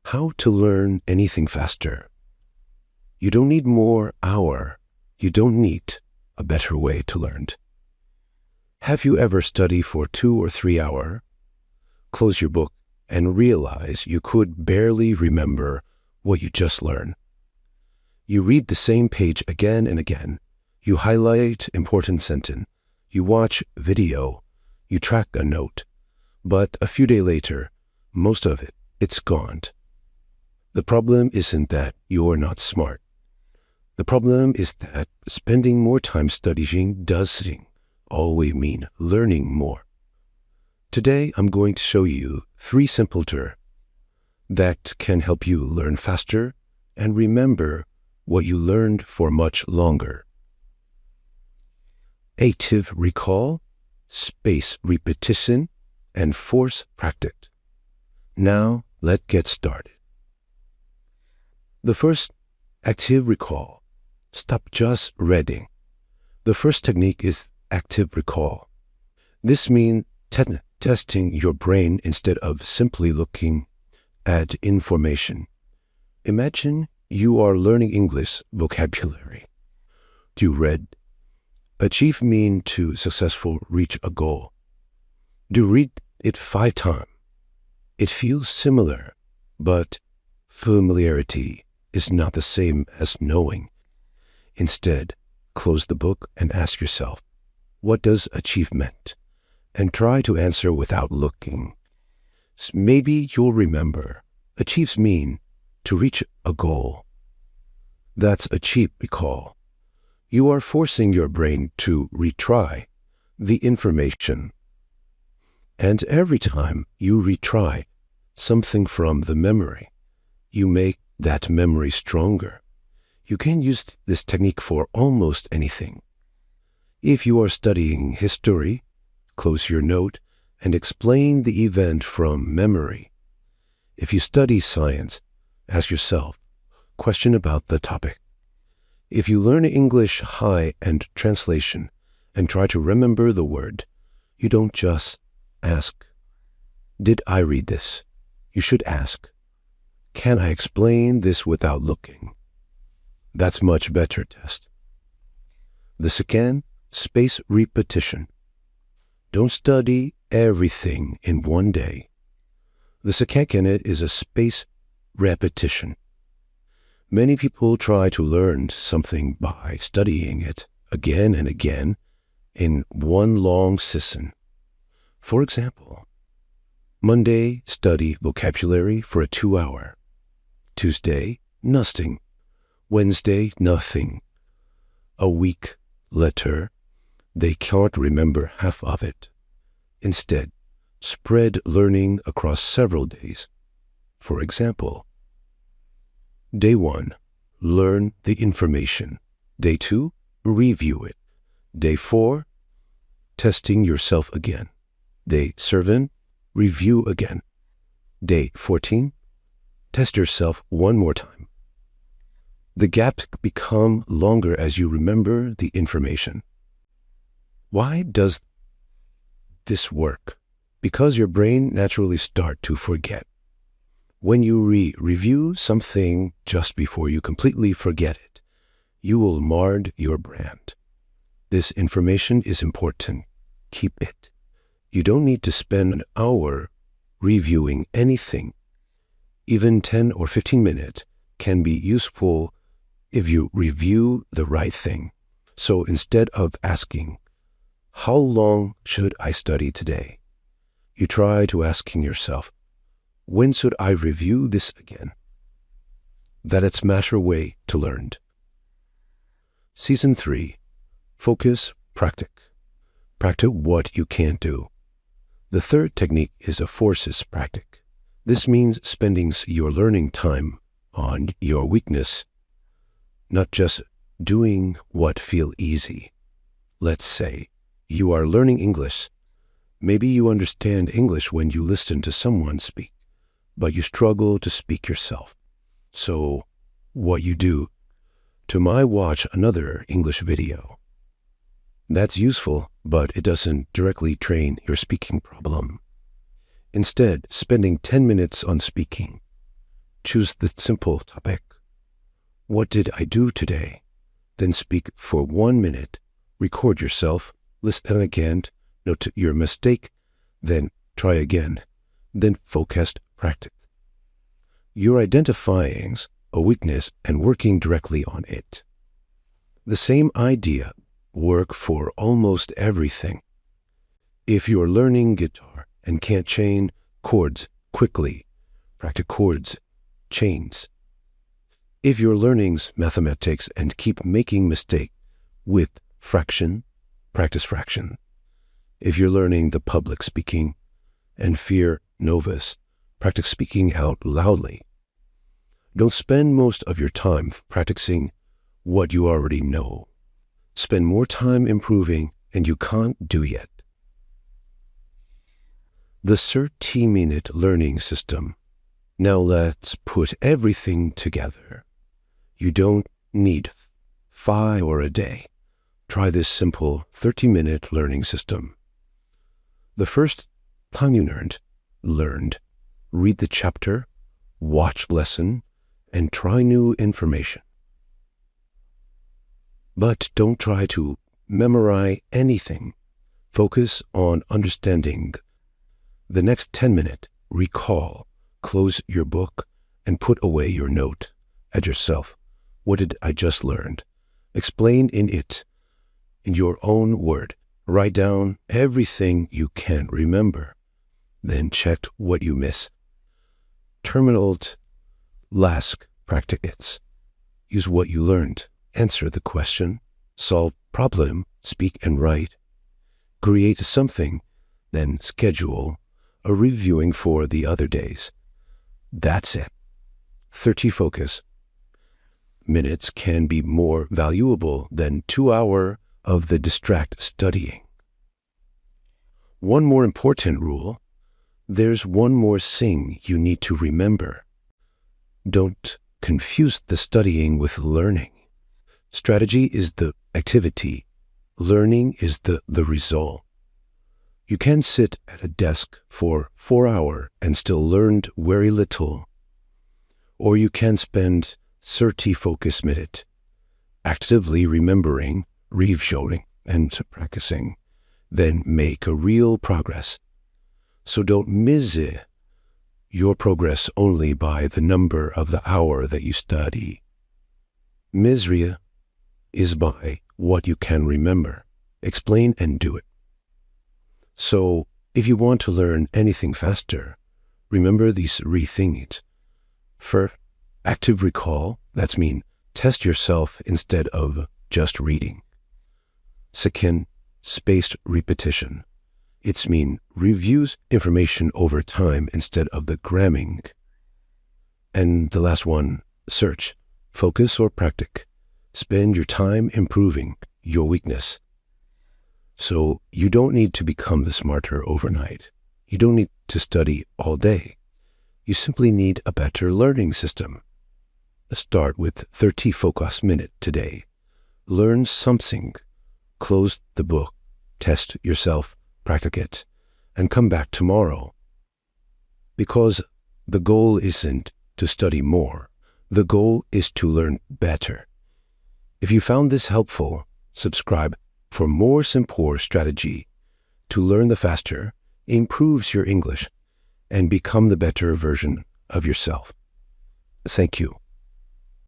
How to learn anything faster. You don't need more hour. You don't need a better way to learn. Have you ever studied for 2 or 3 hours? Close your book and realize you could barely remember what you just learned. You read the same page again and again. You highlight important sentence. You watch video. You track a note. But a few days later, most of it's gone. The problem isn't that you're not smart. The problem is that spending more time studying doesn't always mean learning more. Today, I'm going to show you 3 simple tools that can help you learn faster and remember what you learned for much longer. Active recall, space repetition, and force practice. Now, let's get started. The first, active recall. Stop just reading. The first technique is active recall. This means testing your brain instead of simply looking at information. Imagine you are learning English vocabulary. You read, achieve mean to successful reach a goal. Do read it 5 times. It feels similar, but familiarity is not the same as knowing. Instead, close the book and ask yourself, what does achievement? And try to answer without looking. Maybe you'll remember, achieves mean to reach a goal. That's achieve recall. You are forcing your brain to retry the information. And every time you retry something from the memory, you make that memory stronger. You can use this technique for almost anything. If you are studying history, close your note and explain the event from memory. If you study science, ask yourself, question about the topic. If you learn English high and translation and try to remember the word, you don't just ask, did I read this? You should ask, can I explain this without looking? That's much better test. The second, space repetition. Don't study everything in one day. The second is a space repetition. Many people try to learn something by studying it again and again in one long session. For example, Monday, study vocabulary for 2 hours. Tuesday, nothing. Wednesday, nothing. A week later, they can't remember half of it. Instead, spread learning across several days. For example, Day 1, learn the information. Day 2, review it. Day 4, testing yourself again. Day 7, review again. Day 14, test yourself one more time. The gaps become longer as you remember the information. Why does this work? Because your brain naturally starts to forget. When you review something just before you completely forget it, you will mar your brand. This information is important. Keep it. You don't need to spend an hour reviewing anything. Even 10 or 15 minutes can be useful if you review the right thing. So instead of asking, how long should I study today? You try to asking yourself, when should I review this again? That's a matter way to learn. Season 3, focus, practice. Practice what you can't do. The third technique is a forces practice. This means spending your learning time on your weakness, not just doing what feel easy. Let's say you are learning English. Maybe you understand English when you listen to someone speak, but you struggle to speak yourself. So what you do, to watch another English video. That's useful, but it doesn't directly train your speaking problem. Instead, spending 10 minutes on speaking. choose the simple topic. What did I do today? Then speak for 1 minute. Record yourself. Listen again. Note your mistake. Then try again. Then focused practice. You're identifying a weakness and working directly on it. The same idea works for almost everything. If you're learning guitar and can't chain chords quickly, practice chords, chains. If you're learning mathematics and keep making mistakes with fraction, practice fraction. If you're learning the public speaking and fear novice, practice speaking out loudly. Don't spend most of your time practicing what you already know. Spend more time improving and you can't do yet. The 30-minute learning system. Now let's put everything together. You don't need 5 hours a day. Try this simple 30-minute learning system. The first time you learned, read the chapter, watch lesson, and try new information. But don't try to memorize anything. Focus on understanding. The next 10 minutes, recall, close your book, and put away your note. Ask yourself, what did I just learn? Explain in your own word. Write down everything you can remember. Then check what you miss. Terminal last practice. Use what you learned. Answer the question. Solve problem. Speak and write. Create something. Then schedule a reviewing for the other days. That's it. 30 focus minutes can be more valuable than 2 hours of the distract studying. One more important rule. There's one more thing you need to remember. Don't confuse the studying with learning. Strategy is the activity. Learning is the result. You can sit at a desk for 4 hours and still learn very little. Or you can spend 30 focus minutes actively remembering, reviewing, and practicing, then make a real progress. So don't measure your progress only by the number of the hour that you study. Measure is by what you can remember. Explain and do it. So if you want to learn anything faster, remember these 3 things. First, active recall. That's mean test yourself instead of just reading. Second, spaced repetition. It's mean reviews information over time instead of the gramming. And the last one, search, focus or practice. Spend your time improving your weakness. So you don't need to become the smarter overnight. You don't need to study all day. You simply need a better learning system. Start with 30 focus minutes today. Learn something. Close the book. Test yourself. Practice it. And come back tomorrow. Because the goal isn't to study more. The goal is to learn better. If you found this helpful, subscribe for more simple strategy to learn the faster, improves your English, and become the better version of yourself. Thank you.